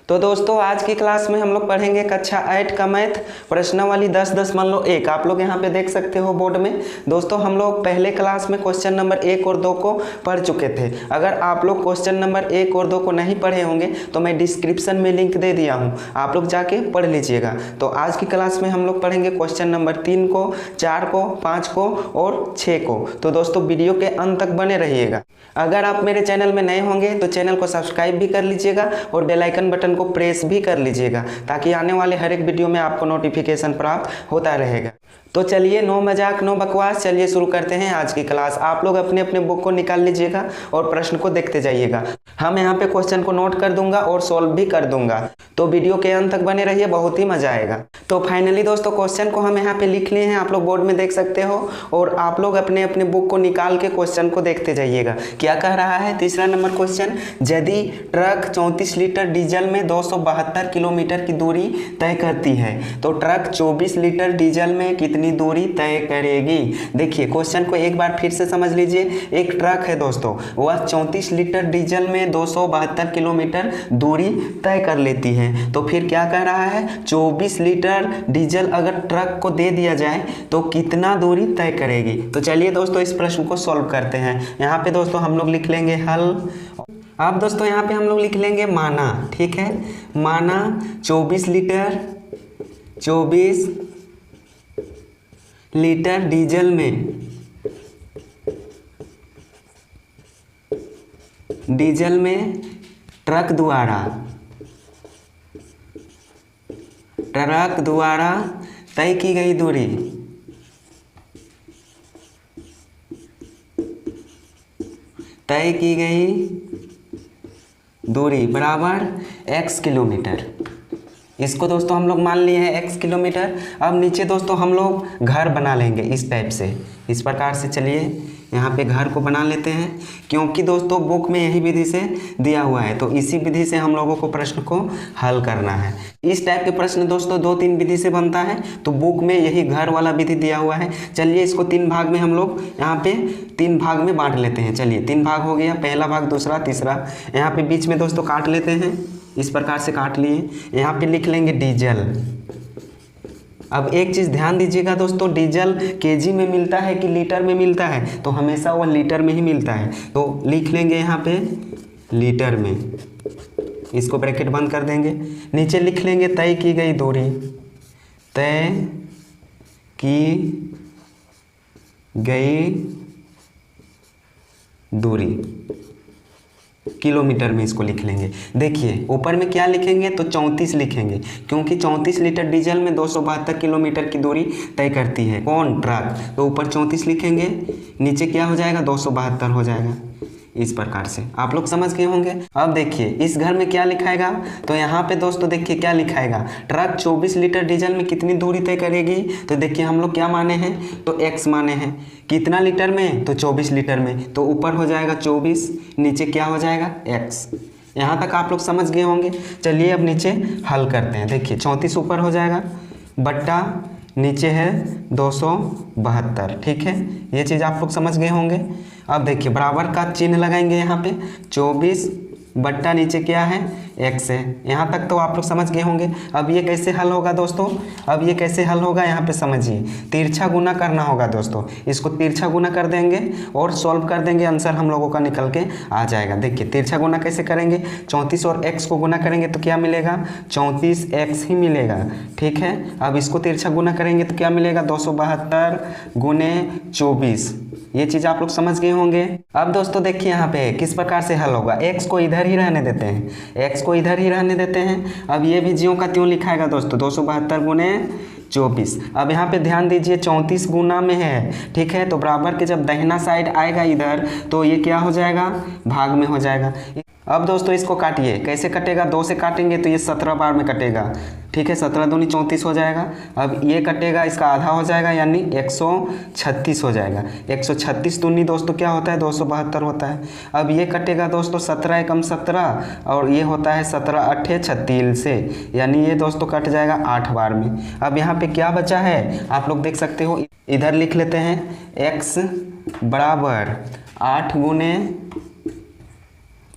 तो दोस्तों आज की क्लास में हम लोग पढ़ेंगे कक्षा 8 का मैथ प्रश्नावली 10-10 मान लो 1। आप लोग यहाँ पे देख सकते हो बोर्ड में। दोस्तों हम लोग पहले क्लास में क्वेश्चन नंबर 1 और 2 को पढ़ चुके थे। अगर आप लोग क्वेश्चन नंबर 1 और 2 को नहीं पढ़े होंगे तो मैं डिस्क्रिप्शन में लिंक दे दिया हूँ, आप लोग जाके पढ़ लीजिएगा। तो आज की क्लास में हम लोग पढ़ेंगे क्वेश्चन नंबर 3 को, 4 को, 5 को और 6 को। तो दोस्तों वीडियो के अंत तक बने रहिएगा। अगर आप मेरे चैनल में नए होंगे तो चैनल को सब्सक्राइब भी कर लीजिएगा और बेल आइकन बटन को प्रेस भी कर लीजिएगा ताकि आने वाले हर एक वीडियो में आपको नोटिफिकेशन प्राप्त होता रहेगा। तो चलिए नो मजाक नो बकवास, चलिए शुरू करते हैं आज की क्लास। आप लोग अपने अपने बुक को निकाल लीजिएगा और प्रश्न को देखते जाइएगा। हम यहाँ पे क्वेश्चन को नोट कर दूंगा और सॉल्व भी कर दूंगा, तो वीडियो के अंत तक बने रहिए, बहुत ही मजा आएगा। तो फाइनली दोस्तों क्वेश्चन को हम यहाँ पे लिख लिए हैं, आप लोग बोर्ड में देख सकते हो। और आप लोग अपने अपने बुक को निकाल के क्वेश्चन को देखते जाइएगा। क्या कह रहा है तीसरा नंबर क्वेश्चन, यदि ट्रक 34 लीटर डीजल में 272 किलोमीटर की दूरी तय करती है तो ट्रक 24 लीटर डीजल में कितनी दूरी तय करेगी। देखिए क्वेश्चन को एक बार फिर से समझ लीजिए। एक ट्रक है दोस्तों, वह 34 लीटर डीजल में 272 किलोमीटर दूरी तय कर लेती है। तो फिर क्या कह रहा है, 24 लीटर डीजल अगर ट्रक को दे दिया जाए तो कितना दूरी तय करेगी। तो चलिए दोस्तों इस प्रश्न को सॉल्व करते हैं। यहाँ पे दोस्तों हम लोग लिख लेंगे हल। अब दोस्तों यहाँ पे हम लोग लिख लेंगे माना, ठीक है। माना 24 लीटर डीजल में ट्रक द्वारा तय की गई दूरी बराबर x किलोमीटर। इसको दोस्तों हम लोग मान लिए हैं x किलोमीटर। अब नीचे दोस्तों हम लोग घर बना लेंगे इस टाइप से, इस प्रकार से। चलिए यहाँ पे घर को बना लेते हैं, क्योंकि दोस्तों बुक में यही विधि से दिया हुआ है, तो इसी विधि से हम लोगों को प्रश्न को हल करना है। इस टाइप के प्रश्न दोस्तों 2-3 विधि से बनता है, तो बुक में यही घर वाला विधि दिया हुआ है। चलिए इसको 3 भाग में हम लोग यहाँ पे 3 भाग में बांट लेते हैं। चलिए 3 भाग हो गया, पहला भाग, दूसरा, तीसरा। यहाँ पे बीच में दोस्तों काट लेते हैं, इस प्रकार से काट लिए। यहाँ पे लिख लेंगे डीजल। अब एक चीज़ ध्यान दीजिएगा दोस्तों, डीजल केजी में मिलता है कि लीटर में मिलता है, तो हमेशा वह लीटर में ही मिलता है। तो लिख लेंगे यहाँ पे लीटर में, इसको ब्रैकेट बंद कर देंगे। नीचे लिख लेंगे तय की गई दूरी किलोमीटर में इसको लिख लेंगे। देखिए ऊपर में क्या लिखेंगे तो 34 लिखेंगे, क्योंकि 34 लीटर डीजल में 272 किलोमीटर की दूरी तय करती है। कौन? ट्रक। तो ऊपर 34 लिखेंगे, नीचे क्या हो जाएगा 272 हो जाएगा। इस प्रकार से आप लोग समझ गए होंगे। अब देखिए इस घर में क्या लिखाएगा, तो यहाँ पे दोस्तों देखिए क्या लिखाएगा, ट्रक 24 लीटर डीजल में कितनी दूरी तय करेगी। तो देखिए हम लोग क्या माने हैं, तो x माने हैं। कितना लीटर में, तो 24 लीटर में। तो ऊपर हो जाएगा 24, नीचे क्या हो जाएगा x। यहाँ तक आप लोग समझ गए होंगे। चलिए अब नीचे हल करते हैं। देखिए 34 ऊपर हो जाएगा, बट्टा नीचे है 272, ठीक है। ये चीज़ आप लोग समझ गए होंगे। अब देखिए बराबर का चिन्ह लगाएंगे यहाँ पे, 24 बट्टा नीचे क्या है x है। यहाँ तक तो आप लोग समझ गए होंगे। अब ये कैसे हल होगा दोस्तों, अब ये कैसे हल होगा यहाँ पे समझिए। तिरछा गुना करना होगा दोस्तों, इसको तिरछा गुना कर देंगे और सॉल्व कर देंगे, आंसर हम लोगों का निकल के आ जाएगा। देखिए तिरछा गुना कैसे करेंगे, 34 और x को गुना करेंगे तो क्या मिलेगा, 34x ही मिलेगा, ठीक है। अब इसको तिरछा गुना करेंगे तो क्या मिलेगा, 272 गुने 24। ये चीज़ आप लोग समझ गए होंगे। अब दोस्तों देखिए यहाँ पे किस प्रकार से हल होगा। x को इधर ही रहने देते हैं, अब ये भी ज्यों का त्यों लिखाएगा दोस्तों, 272 गुने 24। अब यहाँ पे ध्यान दीजिए 34 गुना में है, ठीक है। तो बराबर के जब दाहिना साइड आएगा इधर तो ये क्या हो जाएगा, भाग में हो जाएगा। अब दोस्तों इसको काटिए, कैसे कटेगा, 2 से काटेंगे तो ये 17 बार में कटेगा, ठीक है। 17 दूनी 34 हो जाएगा। अब ये कटेगा, इसका आधा हो जाएगा, यानी 136 हो जाएगा। 136 दूनी दोस्तों क्या होता है, 272 होता है। अब ये कटेगा दोस्तों 17 एकम 17, और ये होता है 17 अट्ठे 36 से, यानी ये दोस्तों कट जाएगा 8 बार में। अब यहाँ पे क्या बचा है आप लोग देख सकते हो, इधर लिख लेते हैं x बराबर 8 गुने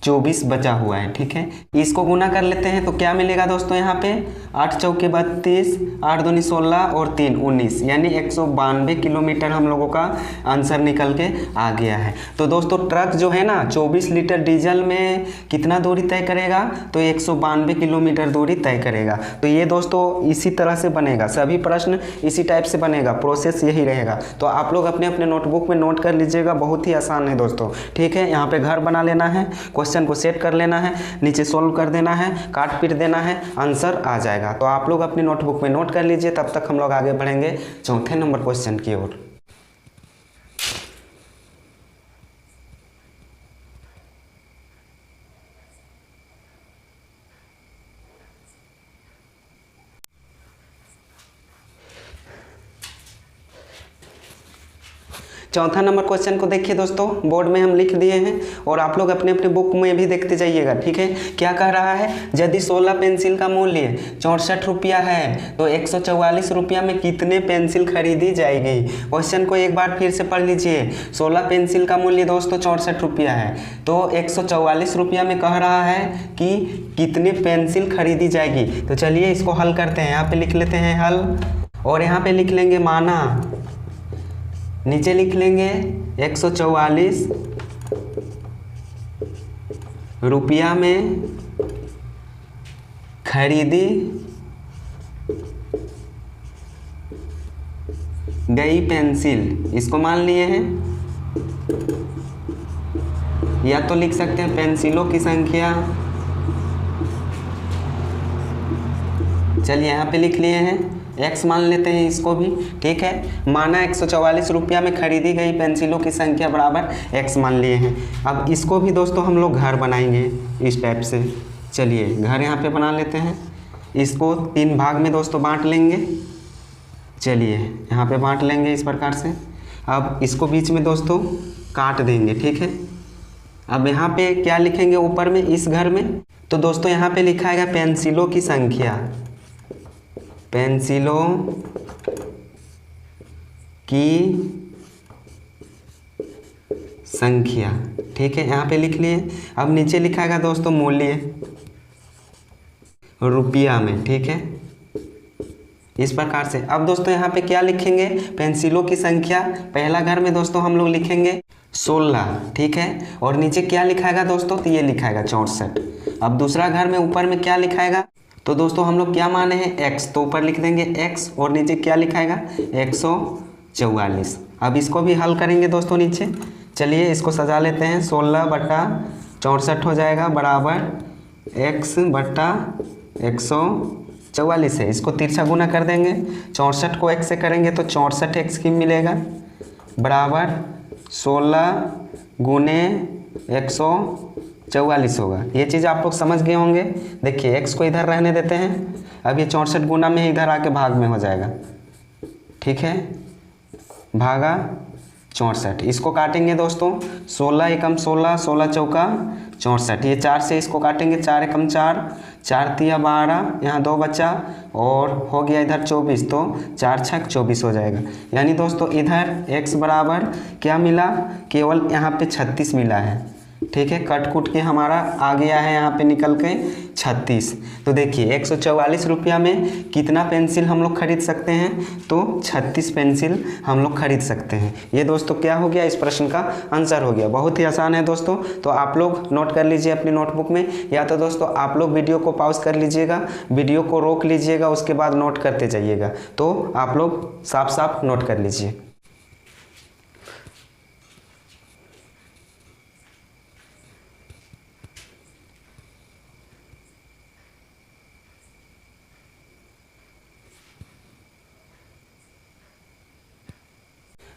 24 बचा हुआ है। ठीक है, इसको गुना कर लेते हैं तो क्या मिलेगा दोस्तों, यहाँ पे 8 चौके 32, 8 दूनी 16 और 3 19, यानी 192 किलोमीटर हम लोगों का आंसर निकल के आ गया है। तो दोस्तों ट्रक जो है ना 24 लीटर डीजल में कितना दूरी तय करेगा, तो 192 किलोमीटर दूरी तय करेगा। तो ये दोस्तों इसी तरह से बनेगा, सभी प्रश्न इसी टाइप से बनेगा, प्रोसेस यही रहेगा। तो आप लोग अपने अपने नोटबुक में नोट कर लीजिएगा, बहुत ही आसान है दोस्तों। ठीक है, यहाँ पे घर बना लेना है, क्वेश्चन को सेट कर लेना है, नीचे सोल्व कर देना है, काट पीट देना है, आंसर आ जाएगा। तो आप लोग अपनी नोटबुक में नोट कर लीजिए, तब तक हम लोग आगे बढ़ेंगे चौथे नंबर क्वेश्चन की ओर। चौथा नंबर क्वेश्चन को देखिए दोस्तों, बोर्ड में हम लिख दिए हैं और आप लोग अपने अपने बुक में भी देखते जाइएगा। ठीक है, क्या कह रहा है, यदि 16 पेंसिल का मूल्य 64 रुपया है तो 144 रुपया में कितने पेंसिल खरीदी जाएगी। क्वेश्चन को एक बार फिर से पढ़ लीजिए। 16 पेंसिल का मूल्य दोस्तों 64 रुपया है, तो 144 रुपया में कह रहा है कि कितने पेंसिल खरीदी जाएगी। तो चलिए इसको हल करते हैं। यहाँ पे लिख लेते हैं हल, और यहाँ पे लिख लेंगे माना, नीचे लिख लेंगे 144 रुपया में खरीदी गई पेंसिल, इसको मान लिए हैं, या तो लिख सकते हैं पेंसिलों की संख्या। चलिए यहाँ पे लिख लिए हैं, x मान लेते हैं इसको भी। ठीक है, माना 144 रुपया में खरीदी गई पेंसिलों की संख्या बराबर x मान लिए हैं। अब इसको भी दोस्तों हम लोग घर बनाएंगे इस टाइप से। चलिए घर यहाँ पे बना लेते हैं, इसको 3 भाग में दोस्तों बांट लेंगे। चलिए यहाँ पे बांट लेंगे इस प्रकार से। अब इसको बीच में दोस्तों काट देंगे। ठीक है, अब यहाँ पे क्या लिखेंगे ऊपर में इस घर में, तो दोस्तों यहाँ पे लिखा है पेंसिलों की संख्या, पेंसिलों की संख्या। ठीक है, यहाँ पे लिख लिए। अब नीचे लिखा है दोस्तों मूल्य रुपया में। ठीक है, इस प्रकार से। अब दोस्तों यहाँ पे क्या लिखेंगे, पेंसिलों की संख्या, पहला घर में दोस्तों हम लोग लिखेंगे 16। ठीक है, और नीचे क्या लिखाएगा दोस्तों, तो ये लिखाएगा 64। अब दूसरा घर में ऊपर में क्या लिखाएगा, तो दोस्तों हम लोग क्या माने हैं x, तो ऊपर लिख देंगे x, और नीचे क्या लिखाएगा 144। अब इसको भी हल करेंगे दोस्तों नीचे। चलिए इसको सजा लेते हैं, 16/64 हो जाएगा बराबर x बटा 144 है। इसको तिरछा गुना कर देंगे, 64 को x से करेंगे तो 64x की मिलेगा बराबर 16 गुने 144 होगा। ये चीज़ आप लोग समझ गए होंगे। देखिए x को इधर रहने देते हैं, अब ये 64 गुना में इधर आके भाग में हो जाएगा। ठीक है, भागा 64। इसको काटेंगे दोस्तों, 16 एकम 16, 16 चौका 64। ये 4 से इसको काटेंगे, 4 एकम 4, 4 तिया 12, यहाँ 2 बचा और हो गया इधर 24, तो 4 छक 24 हो जाएगा। यानी दोस्तों इधर x बराबर क्या मिला, केवल यहाँ पे 36 मिला है। ठीक है, कट कुट के हमारा आ गया है यहाँ पे निकल के 36। तो देखिए 144 रुपया में कितना पेंसिल हम लोग खरीद सकते हैं, तो 36 पेंसिल हम लोग खरीद सकते हैं। ये दोस्तों क्या हो गया, इस प्रश्न का आंसर हो गया। बहुत ही आसान है दोस्तों, तो आप लोग नोट कर लीजिए अपनी नोटबुक में, या तो दोस्तों आप लोग वीडियो को पॉज कर लीजिएगा, वीडियो को रोक लीजिएगा, उसके बाद नोट करते जाइएगा। तो आप लोग साफ साफ नोट कर लीजिए।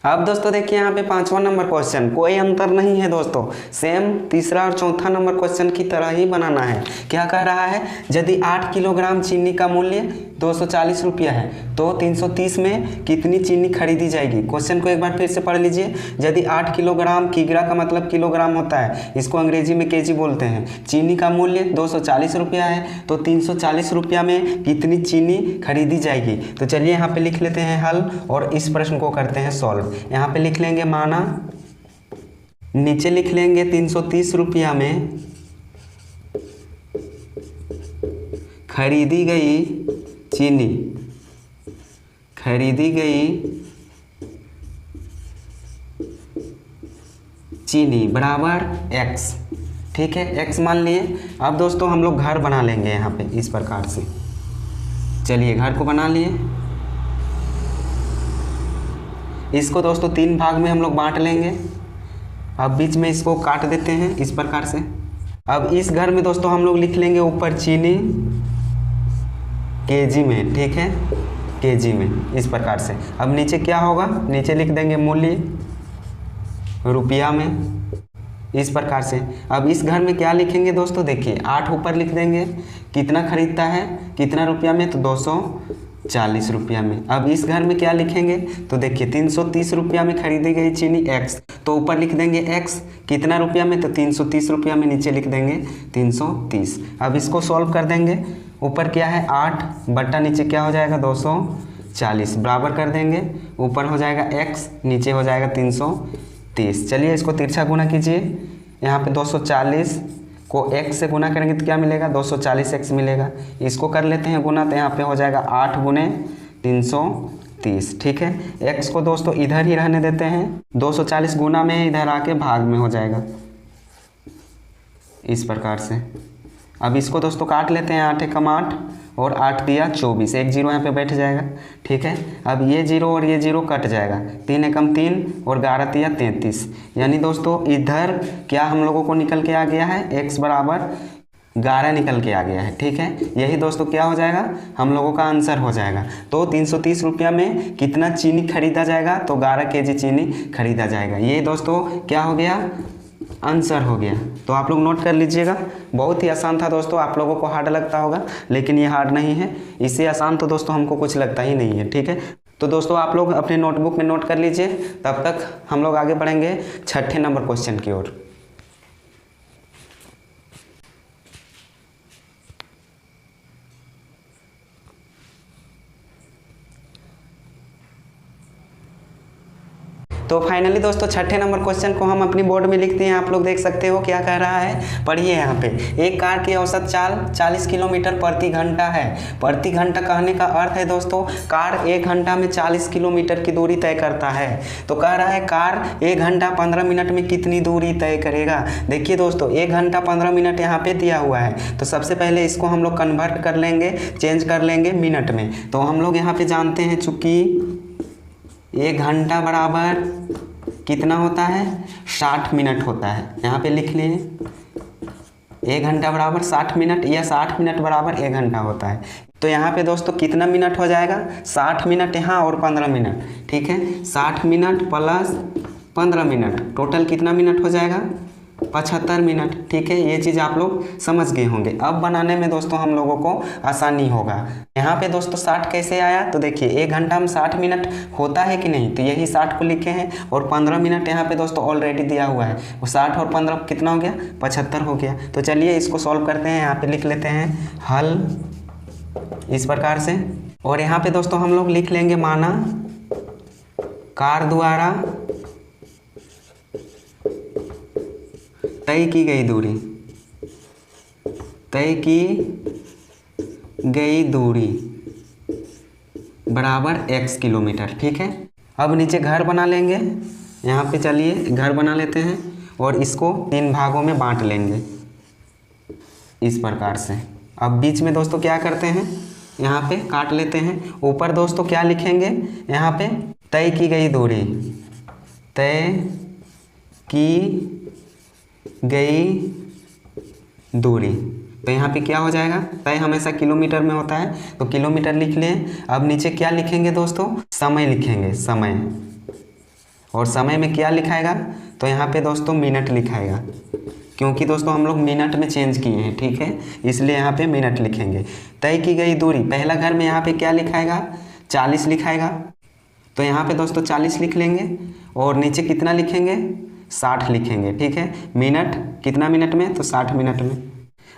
अब दोस्तों देखिए यहाँ पे 5वां नंबर क्वेश्चन, कोई अंतर नहीं है दोस्तों, सेम तीसरा और चौथा नंबर क्वेश्चन की तरह ही बनाना है। क्या कह रहा है, यदि 8 किलोग्राम चीनी का मूल्य 240 रुपया है तो 330 में कितनी चीनी खरीदी जाएगी। क्वेश्चन को एक बार फिर से पढ़ लीजिए। यदि 8 किलोग्राम, किग्रा का मतलब किलोग्राम होता है, इसको अंग्रेजी में केजी बोलते हैं, चीनी का मूल्य 240 रुपया है तो 340 रुपया में कितनी चीनी खरीदी जाएगी। तो चलिए यहाँ पे लिख लेते हैं हल और इस प्रश्न को करते हैं सॉल्व। यहाँ पे लिख लेंगे माना, नीचे लिख लेंगे 330 रुपया में खरीदी गई चीनी, खरीदी गई चीनी बराबर x, ठीक है, x मान लिए। अब दोस्तों हम लोग घर बना लेंगे यहाँ पे इस प्रकार से। चलिए घर को बना लिए। इसको दोस्तों 3 भाग में हम लोग बांट लेंगे। अब बीच में इसको काट देते हैं इस प्रकार से। अब इस घर में दोस्तों हम लोग लिख लेंगे ऊपर चीनी केजी में, ठीक है, केजी में इस प्रकार से। अब नीचे क्या होगा, नीचे लिख देंगे मूल्य रुपया में इस प्रकार से। अब इस घर में क्या लिखेंगे दोस्तों, देखिए 8 ऊपर लिख देंगे, कितना खरीदता है, कितना रुपया में, तो 240 रुपया में। अब इस घर में क्या लिखेंगे, तो देखिए 330 रुपया में खरीदी गई चीनी x, तो ऊपर लिख देंगे x, कितना रुपया में, तो 330 रुपया में, नीचे लिख देंगे 330। अब इसको सॉल्व कर देंगे। ऊपर क्या है 8 बट्टा नीचे क्या हो जाएगा 240, बराबर कर देंगे। ऊपर हो जाएगा x, नीचे हो जाएगा 330। चलिए इसको तिरछा गुना कीजिए। यहाँ पे 240 को x से गुना करेंगे तो क्या मिलेगा, 240x मिलेगा। इसको कर लेते हैं गुना, तो यहाँ पे हो जाएगा 8 गुने 330, ठीक है। x को दोस्तों इधर ही रहने देते हैं, 240 गुना में इधर आके भाग में हो जाएगा इस प्रकार से। अब इसको दोस्तों काट लेते हैं, 8 एकम 8 और 8 दिया 24, एक जीरो यहाँ पे बैठ जाएगा, ठीक है। अब ये जीरो और ये जीरो कट जाएगा, 3 एकम 3 और 11 दिया 33। यानी दोस्तों इधर क्या हम लोगों को निकल के आ गया है, x बराबर 11 निकल के आ गया है, ठीक है। यही दोस्तों क्या हो जाएगा, हम लोगों का आंसर हो जाएगा। तो 330 रुपया में कितना चीनी खरीदा जाएगा, तो 11 केजी चीनी खरीदा जाएगा। ये दोस्तों क्या हो गया, आंसर हो गया। तो आप लोग नोट कर लीजिएगा। बहुत ही आसान था दोस्तों, आप लोगों को हार्ड लगता होगा, लेकिन ये हार्ड नहीं है। इससे आसान तो दोस्तों हमको कुछ लगता ही नहीं है, ठीक है। तो दोस्तों आप लोग अपने नोटबुक में नोट कर लीजिए। तब तक हम लोग आगे बढ़ेंगे 6ठे नंबर क्वेश्चन की ओर। तो फाइनली दोस्तों 6ठे नंबर क्वेश्चन को हम अपनी बोर्ड में लिखते हैं। आप लोग देख सकते हो क्या कह रहा है, पढ़िए यहाँ पे। एक कार की औसत चाल 40 किलोमीटर प्रति घंटा है। प्रति घंटा कहने का अर्थ है दोस्तों, कार 1 घंटा में 40 किलोमीटर की दूरी तय करता है। तो कह रहा है कार 1 घंटा 15 मिनट में कितनी दूरी तय करेगा। देखिए दोस्तों 1 घंटा 15 मिनट यहाँ पे दिया हुआ है, तो सबसे पहले इसको हम लोग कन्वर्ट कर लेंगे, चेंज कर लेंगे मिनट में। तो हम लोग यहाँ पे जानते हैं चूँकि 1 घंटा बराबर कितना होता है, 60 मिनट होता है। यहाँ पे लिख लिए 1 घंटा बराबर 60 मिनट, या 60 मिनट बराबर 1 घंटा होता है। तो यहाँ पे दोस्तों कितना मिनट हो जाएगा, 60 मिनट यहाँ और 15 मिनट, ठीक है। 60 मिनट प्लस 15 मिनट, टोटल कितना मिनट हो जाएगा, 75 मिनट, ठीक है। ये चीज़ आप लोग समझ गए होंगे। अब बनाने में दोस्तों हम लोगों को आसानी होगा। यहाँ पे दोस्तों 60 कैसे आया, तो देखिए 1 घंटा में 60 मिनट होता है कि नहीं, तो यही 60 को लिखे हैं। और 15 मिनट यहाँ पे दोस्तों ऑलरेडी दिया हुआ है, वो 60 और 15 कितना हो गया, 75 हो गया। तो चलिए इसको सॉल्व करते हैं। यहाँ पे लिख लेते हैं हल इस प्रकार से। और यहाँ पे दोस्तों हम लोग लिख लेंगे माना कार द्वारा तय की गई दूरी, तय की गई दूरी बराबर x किलोमीटर, ठीक है। अब नीचे घर बना लेंगे। यहाँ पे चलिए घर बना लेते हैं और इसको 3 भागों में बांट लेंगे इस प्रकार से। अब बीच में दोस्तों क्या करते हैं, यहाँ पे काट लेते हैं। ऊपर दोस्तों क्या लिखेंगे, यहाँ पे तय की गई दूरी, तय की गई दूरी। तो यहाँ पे क्या हो जाएगा, तय हमेशा किलोमीटर में होता है, तो किलोमीटर लिख लें। अब नीचे क्या लिखेंगे दोस्तों, समय लिखेंगे, समय। और समय में क्या लिखाएगा, तो यहाँ पे दोस्तों मिनट लिखाएगा, क्योंकि दोस्तों हम लोग मिनट में चेंज किए हैं, ठीक है, इसलिए यहाँ पे मिनट लिखेंगे। तय की गई दूरी, पहला घर में यहाँ पे क्या लिखाएगा, 40 लिखाएगा, तो यहाँ पे दोस्तों 40 लिख लेंगे। और नीचे कितना लिखेंगे, 60 लिखेंगे, ठीक है। मिनट कितना मिनट में, तो 60 मिनट में।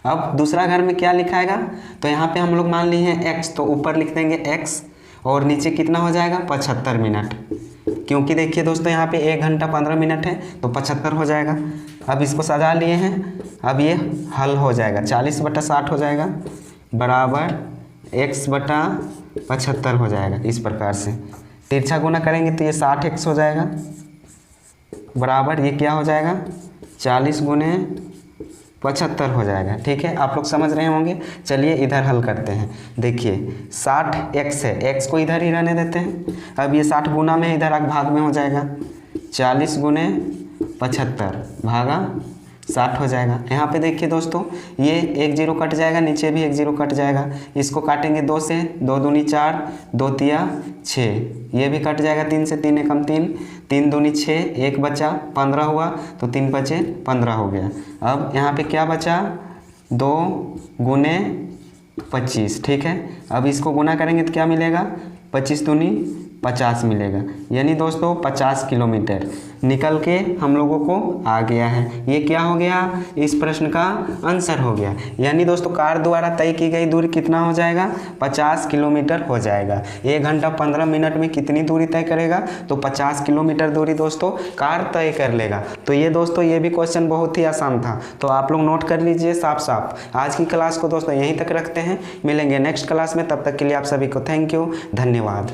अब दूसरा घर में क्या लिखाएगा, तो यहाँ पे हम लोग मान लिए हैं x, तो ऊपर लिख देंगे x और नीचे कितना हो जाएगा, 75 मिनट, क्योंकि देखिए दोस्तों यहाँ पे 1 घंटा 15 मिनट है, तो 75 हो जाएगा। अब इसको सजा लिए हैं। अब ये हल हो जाएगा, 40/60 हो जाएगा बराबर x/75 हो जाएगा। इस प्रकार से तिरछा गुना करेंगे तो ये 60x हो जाएगा, बराबर ये क्या हो जाएगा 40 गुने 75 हो जाएगा। ठीक है, आप लोग समझ रहे होंगे। चलिए इधर हल करते हैं। देखिए 60x है, x को इधर ही रहने देते हैं। अब ये 60 गुना में इधर भाग में हो जाएगा, 40 गुने 75 भागा 60 हो जाएगा। यहाँ पे देखिए दोस्तों, ये एक जीरो कट जाएगा, नीचे भी एक जीरो कट जाएगा। इसको काटेंगे 2 से, 2 दूनी 4, 2 तिया 6, ये भी कट जाएगा 3 से, 3 एकम 3, 3 दूनी 6, 1 बचा 15 हुआ, तो 3 बचे 15 हो गया। अब यहाँ पे क्या बचा 2 गुने 25। ठीक है, अब इसको गुना करेंगे तो क्या मिलेगा 25 दूनी 50 मिलेगा। यानी दोस्तों 50 किलोमीटर निकल के हम लोगों को आ गया है। ये क्या हो गया, इस प्रश्न का आंसर हो गया। यानी दोस्तों कार द्वारा तय की गई दूरी कितना हो जाएगा 50 किलोमीटर हो जाएगा। 1 घंटा 15 मिनट में कितनी दूरी तय करेगा, तो 50 किलोमीटर दूरी दोस्तों कार तय कर लेगा। तो ये दोस्तों ये भी क्वेश्चन बहुत ही आसान था, तो आप लोग नोट कर लीजिए साफ साफ। आज की क्लास को दोस्तों यहीं तक रखते हैं, मिलेंगे नेक्स्ट क्लास में। तब तक के लिए आप सभी को थैंक यू, धन्यवाद।